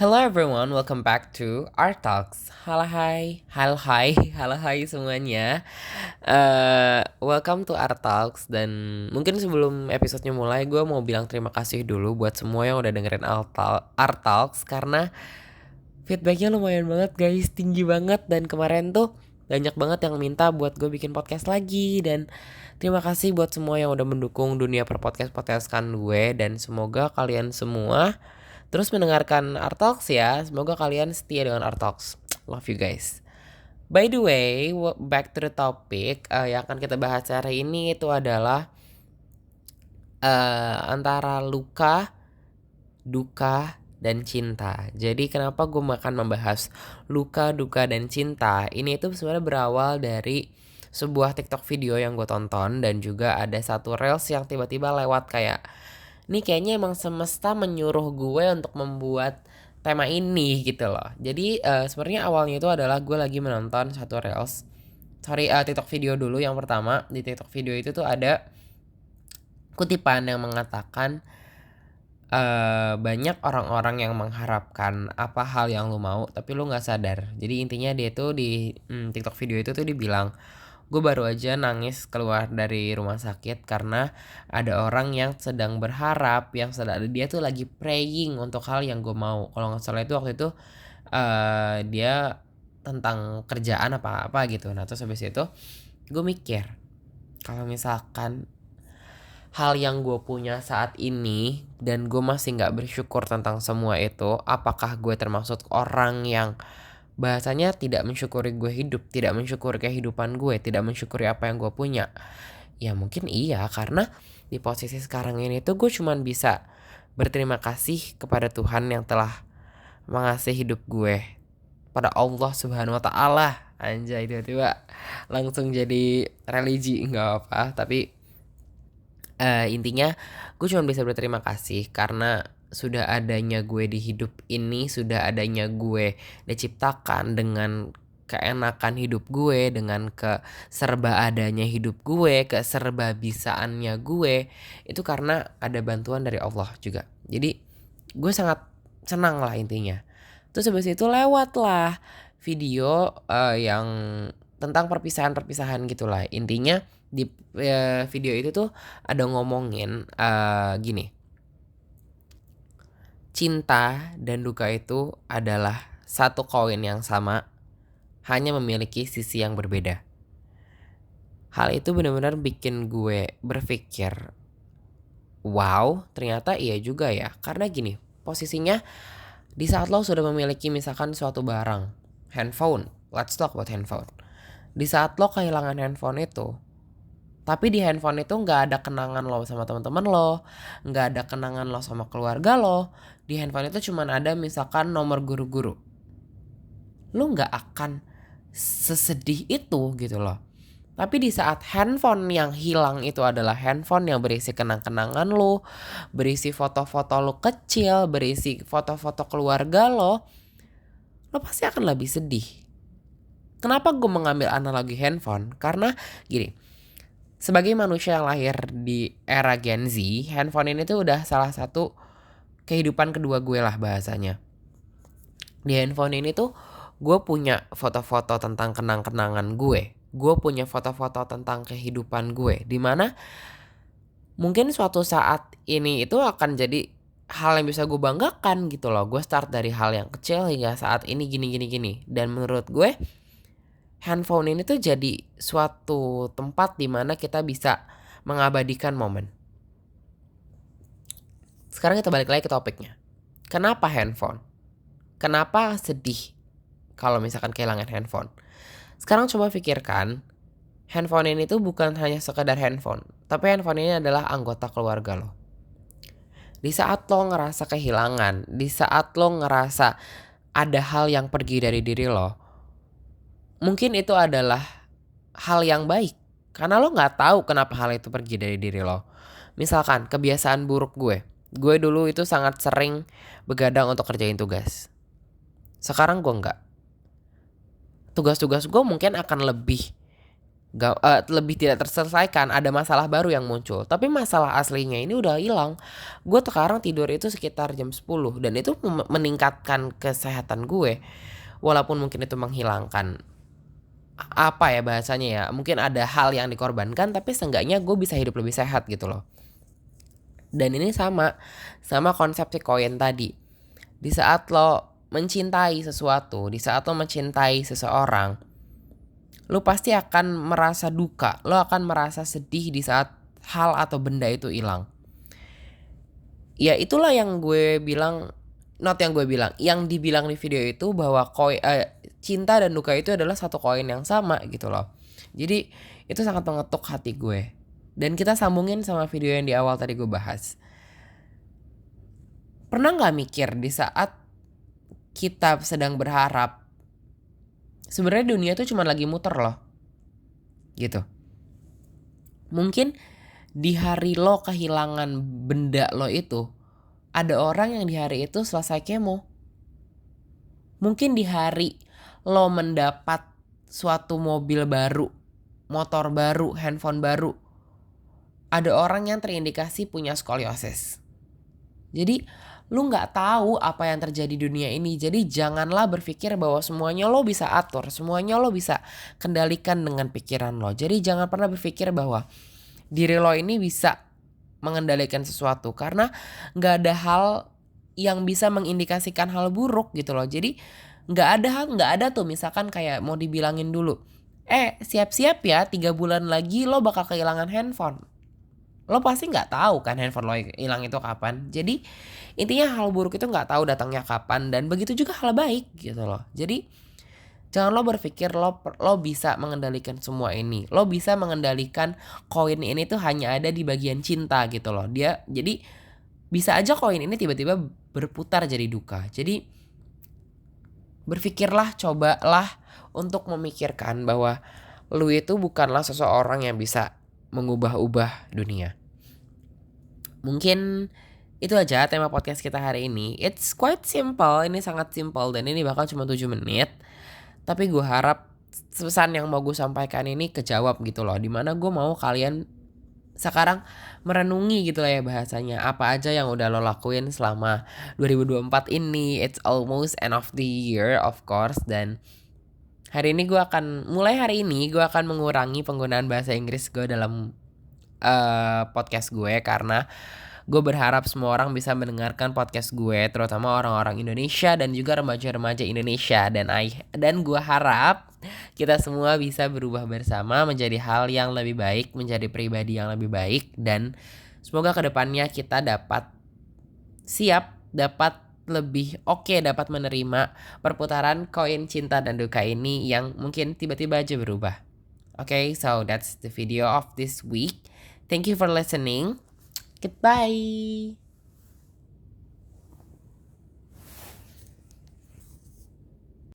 Hello everyone, welcome back to Art Talks. Halo hai, halo hai semuanya. Welcome to Art Talks, dan mungkin sebelum episodenya mulai, gue mau bilang terima kasih dulu buat semua yang udah dengerin Art Talks karena feedbacknya lumayan banget guys, tinggi banget, dan kemarin tuh banyak banget yang minta buat gue bikin podcast lagi. Dan terima kasih buat semua yang udah mendukung dunia podcastan gue, dan semoga kalian semua terus mendengarkan Art Talks ya. Semoga kalian setia dengan Art Talks. Love you guys. By the way, back to the topic, yang akan kita bahas hari ini itu adalah antara luka, duka, dan cinta. Jadi kenapa gue akan membahas luka, duka, dan cinta? Ini itu sebenarnya berawal dari sebuah TikTok video yang gue tonton, dan juga ada satu reels yang tiba-tiba lewat kayak, ini kayaknya emang semesta menyuruh gue untuk membuat tema ini gitu loh. Jadi sebenarnya awalnya itu adalah gue lagi menonton satu reels. TikTok video dulu yang pertama. Di TikTok video itu tuh ada kutipan yang mengatakan banyak orang-orang yang mengharapkan apa hal yang lu mau tapi lu nggak sadar. Jadi intinya dia tuh di TikTok video itu tuh dibilang, gue baru aja nangis keluar dari rumah sakit karena ada orang yang sedang berharap, yang sedang dia tuh lagi praying untuk hal yang gue mau. Kalau nggak salah itu waktu itu dia tentang kerjaan apa-apa gitu. Nah terus habis itu gue mikir, kalau misalkan hal yang gue punya saat ini dan gue masih nggak bersyukur tentang semua itu, apakah gue termasuk orang yang bahasanya tidak mensyukuri gue hidup, tidak mensyukuri kehidupan gue, tidak mensyukuri apa yang gue punya? Ya mungkin iya, karena di posisi sekarang ini tuh gue cuman bisa berterima kasih kepada Tuhan yang telah mengasihi hidup gue, pada Allah Subhanahu Wa Taala. Anjay, tiba-tiba langsung jadi religi, nggak apa, tapi intinya gue cuma bisa berterima kasih karena sudah adanya gue di hidup ini, sudah adanya gue diciptakan dengan keenakan hidup gue, dengan keserba adanya hidup gue, keserba bisaannya gue, itu karena ada bantuan dari Allah juga. Jadi gue sangat senang lah intinya. Terus habis itu lewat lah video yang tentang perpisahan-perpisahan gitulah. Intinya di video itu tuh ada ngomongin gini. Cinta dan duka itu adalah satu koin yang sama, hanya memiliki sisi yang berbeda. Hal itu benar-benar bikin gue berpikir, wow, ternyata iya juga ya. Karena gini, posisinya di saat lo sudah memiliki misalkan suatu barang, handphone, let's talk about handphone. Di saat lo kehilangan handphone itu, tapi di handphone itu nggak ada kenangan lo sama teman-teman lo, nggak ada kenangan lo sama keluarga lo. Di handphone itu cuman ada misalkan nomor guru-guru. Lo nggak akan sesedih itu gitu loh. Tapi di saat handphone yang hilang itu adalah handphone yang berisi kenang-kenangan lo, berisi foto-foto lo kecil, berisi foto-foto keluarga lo pasti akan lebih sedih. Kenapa gue mengambil analogi handphone? Karena gini, sebagai manusia yang lahir di era Gen Z, handphone ini tuh udah salah satu kehidupan kedua gue lah bahasanya. Di handphone ini tuh gue punya foto-foto tentang kenang-kenangan gue. Gue punya foto-foto tentang kehidupan gue. Dimana mungkin suatu saat ini itu akan jadi hal yang bisa gue banggakan gitu loh. Gue start dari hal yang kecil hingga saat ini gini. Dan menurut gue handphone ini tuh jadi suatu tempat di mana kita bisa mengabadikan momen. Sekarang kita balik lagi ke topiknya. Kenapa handphone? Kenapa sedih kalau misalkan kehilangan handphone? Sekarang coba pikirkan, handphone ini tuh bukan hanya sekedar handphone, tapi handphone ini adalah anggota keluarga lo. Di saat lo ngerasa kehilangan, di saat lo ngerasa ada hal yang pergi dari diri lo, mungkin itu adalah hal yang baik. Karena lo gak tahu kenapa hal itu pergi dari diri lo. Misalkan kebiasaan buruk gue. Gue dulu itu sangat sering begadang untuk kerjain tugas. Sekarang gue gak. Tugas-tugas gue mungkin akan lebih lebih tidak terselesaikan, ada masalah baru yang muncul. Tapi masalah aslinya ini udah hilang. Gue sekarang tidur itu sekitar jam 10 dan itu meningkatkan kesehatan gue. Walaupun mungkin itu menghilangkan apa ya bahasanya ya, mungkin ada hal yang dikorbankan, tapi seenggaknya gue bisa hidup lebih sehat gitu loh. Dan ini sama konsep si koin tadi. Di saat lo mencintai sesuatu, di saat lo mencintai seseorang, lo pasti akan merasa duka, lo akan merasa sedih di saat hal atau benda itu hilang. Ya itulah yang gue bilang, yang dibilang di video itu bahwa cinta dan duka itu adalah satu koin yang sama gitu loh. Jadi itu sangat mengetuk hati gue. Dan kita sambungin sama video yang di awal tadi gue bahas. Pernah gak mikir di saat kita sedang berharap, sebenarnya dunia tuh cuma lagi muter loh. Gitu. Mungkin di hari lo kehilangan benda lo itu, ada orang yang di hari itu selesai kemo. Mungkin di hari lo mendapat suatu mobil baru, motor baru, handphone baru, ada orang yang terindikasi punya skoliosis. Jadi lu gak tahu apa yang terjadi di dunia ini. Jadi janganlah berpikir bahwa semuanya lo bisa atur, semuanya lo bisa kendalikan dengan pikiran lo. Jadi jangan pernah berpikir bahwa diri lo ini bisa mengendalikan sesuatu, karena gak ada hal yang bisa mengindikasikan hal buruk gitu loh. Jadi gak ada tuh misalkan kayak mau dibilangin dulu, siap-siap ya 3 bulan lagi lo bakal kehilangan handphone. Lo pasti gak tahu kan handphone lo hilang itu kapan. Jadi intinya hal buruk itu gak tahu datangnya kapan, dan begitu juga hal baik gitu loh. Jadi jangan lo berpikir lo bisa mengendalikan semua ini. Lo bisa mengendalikan koin ini tuh hanya ada di bagian cinta gitu loh. Jadi bisa aja koin ini tiba-tiba berputar jadi duka. Jadi berpikirlah, cobalah untuk memikirkan bahwa lu itu bukanlah seseorang yang bisa mengubah-ubah dunia. Mungkin itu aja tema podcast kita hari ini. It's quite simple, ini sangat simple, dan ini bakal cuma 7 menit. Tapi gue harap pesan yang mau gue sampaikan ini kejawab gitu loh. Dimana gue mau kalian sekarang merenungi gitu lah ya bahasanya. Apa aja yang udah lo lakuin selama 2024 ini. It's almost end of the year of course. Dan mulai hari ini gue akan mengurangi penggunaan bahasa Inggris gue dalam podcast gue, karena gue berharap semua orang bisa mendengarkan podcast gue, terutama orang-orang Indonesia dan juga remaja-remaja Indonesia. Dan gue harap kita semua bisa berubah bersama menjadi hal yang lebih baik, menjadi pribadi yang lebih baik, dan semoga kedepannya kita dapat siap, dapat lebih dapat menerima perputaran koin cinta dan duka ini yang mungkin tiba-tiba aja berubah. Okay, so that's the video of this week. Thank you for listening. Goodbye.